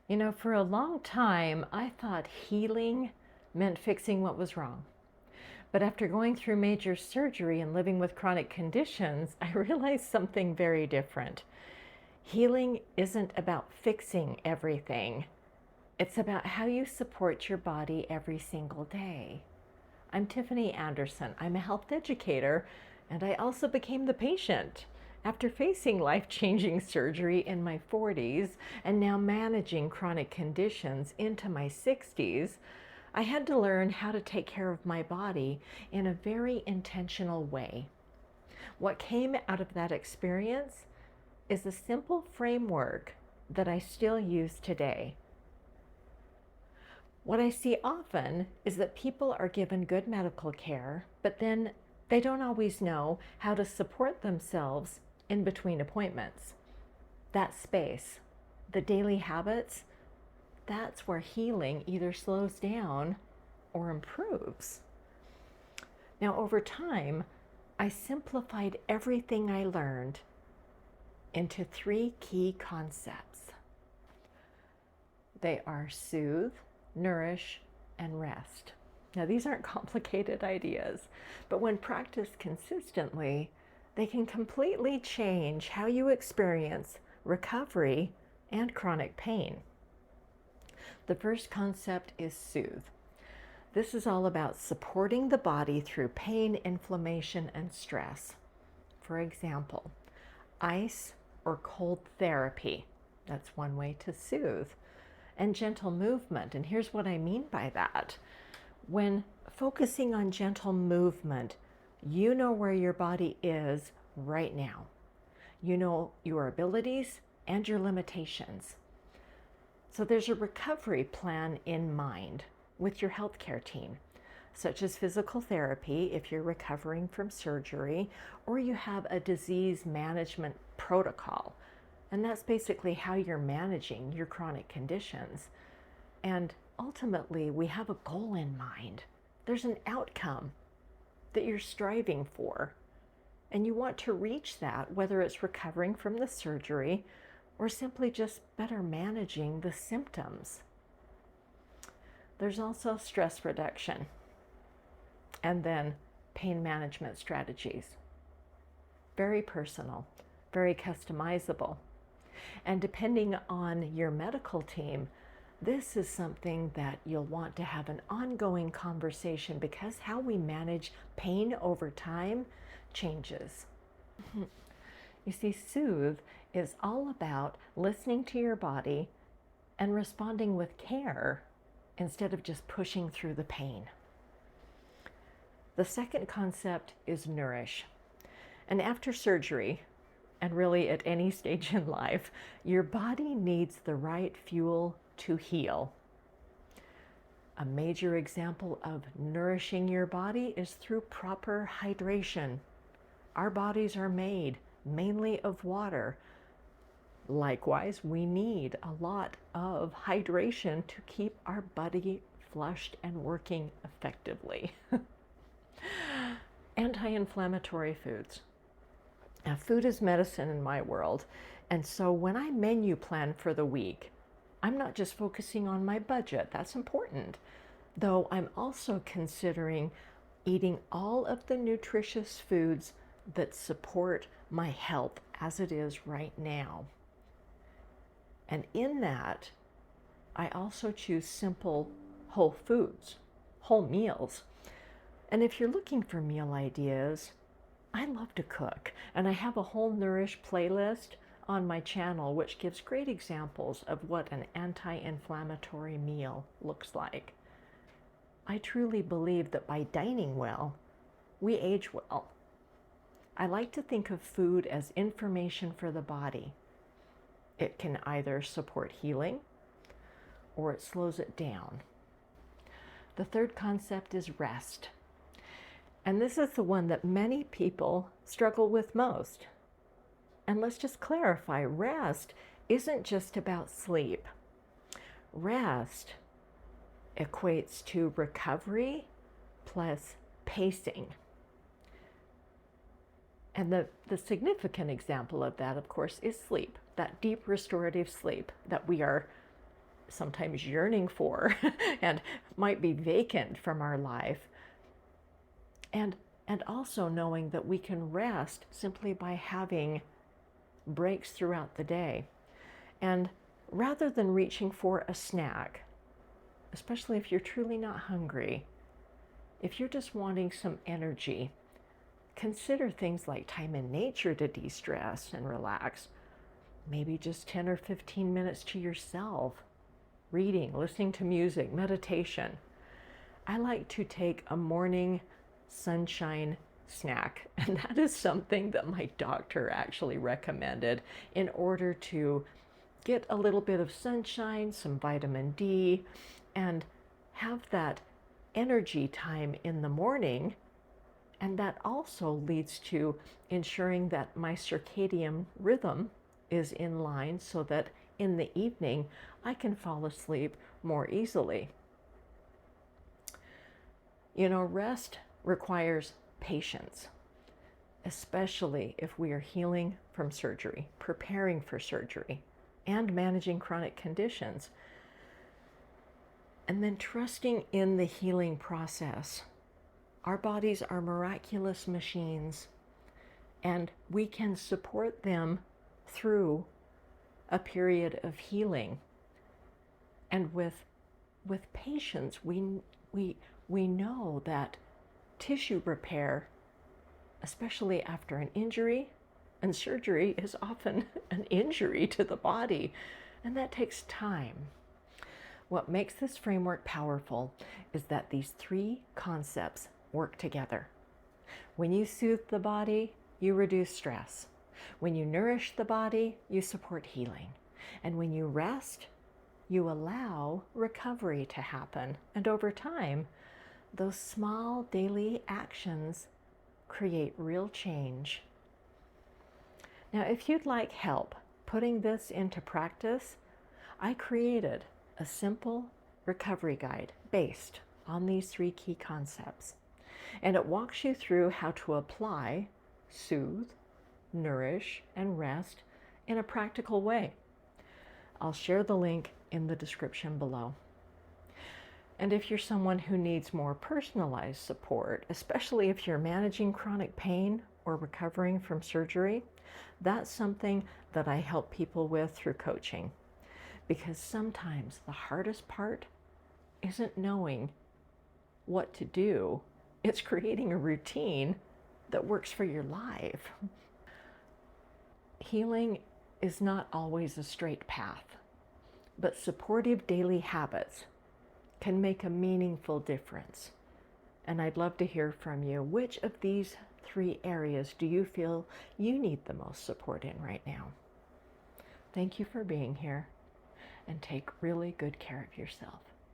You know, for a long time, I thought healing meant fixing what was wrong. But after going through major surgery and living with chronic conditions, I realized something very different. Healing isn't about fixing everything, it's about how you support your body every single day. I'm Tiffany Anderson. I'm a health educator, and I also became the patient. After facing life-changing surgery in my 40s and now managing chronic conditions into my 60s, I had to learn how to take care of my body in a very intentional way. What came out of that experience is a simple framework that I still use today. What I see often is that people are given good medical care, but then they don't always know how to support themselves in between appointments. That space, the daily habits, that's where healing either slows down or improves. Now, over time, I simplified everything I learned into 3 key concepts. They are soothe, nourish, and rest. Now, these aren't complicated ideas, but when practiced consistently, they can completely change how you experience recovery and chronic pain. The first concept is soothe. This is all about supporting the body through pain, inflammation, and stress. For example, ice or cold therapy. That's one way to soothe. And gentle movement. And here's what I mean by that. When focusing on gentle movement, you know where your body is right now. You know your abilities and your limitations. So there's a recovery plan in mind with your healthcare team, such as physical therapy if you're recovering from surgery, or you have a disease management protocol. And that's basically how you're managing your chronic conditions. And ultimately, we have a goal in mind. There's an outcome that you're striving for. And you want to reach that, whether it's recovering from the surgery or simply just better managing the symptoms. There's also stress reduction and then pain management strategies. Very personal, very customizable. And depending on your medical team, this is something that you'll want to have an ongoing conversation because how we manage pain over time changes. You see, soothe is all about listening to your body and responding with care instead of just pushing through the pain. The second concept is nourish. And after surgery, and really at any stage in life, your body needs the right fuel to heal. A major example of nourishing your body is through proper hydration. Our bodies are made mainly of water. Likewise, we need a lot of hydration to keep our body flushed and working effectively. Anti-inflammatory foods. Now, food is medicine in my world, and so when I menu plan for the week, I'm not just focusing on my budget. That's important, though I'm also considering eating all of the nutritious foods that support my health as it is right now. And in that, I also choose simple whole foods, whole meals. And if you're looking for meal ideas, I love to cook, and I have a whole Nourish playlist on my channel which gives great examples of what an anti-inflammatory meal looks like. I truly believe that by dining well, we age well. I like to think of food as information for the body. It can either support healing or it slows it down. The third concept is rest. And this is the one that many people struggle with most. And let's just clarify, rest isn't just about sleep. Rest equates to recovery plus pacing. And the significant example of that, of course, is sleep, that deep restorative sleep that we are sometimes yearning for and might be vacant from our life. And also knowing that we can rest simply by having breaks throughout the day. And rather than reaching for a snack, especially if you're truly not hungry, if you're just wanting some energy, consider things like time in nature to de-stress and relax. Maybe just 10 or 15 minutes to yourself, reading, listening to music, meditation. I like to take a morning sunshine snack, and that is something that my doctor actually recommended in order to get a little bit of sunshine, some vitamin D, and have that energy time in the morning. And that also leads to ensuring that my circadian rhythm is in line so that in the evening I can fall asleep more easily. You know, rest requires patience, especially if we are healing from surgery, preparing for surgery, and managing chronic conditions. And then trusting in the healing process. Our bodies are miraculous machines, and we can support them through a period of healing. And with patience, we know that tissue repair, especially after an injury, and surgery is often an injury to the body, and that takes time. What makes this framework powerful is that these three concepts work together. When you soothe the body, you reduce stress. When you nourish the body, you support healing. And when you rest, you allow recovery to happen. And over time, those small daily actions create real change. Now, if you'd like help putting this into practice, I created a simple recovery guide based on these three key concepts. And it walks you through how to apply soothe, nourish, and rest in a practical way. I'll share the link in the description below. And if you're someone who needs more personalized support, especially if you're managing chronic pain or recovering from surgery, that's something that I help people with through coaching. Because sometimes the hardest part isn't knowing what to do. It's creating a routine that works for your life. Healing is not always a straight path, but supportive daily habits can make a meaningful difference. And I'd love to hear from you. Which of these three areas do you feel you need the most support in right now? Thank you for being here, and take really good care of yourself.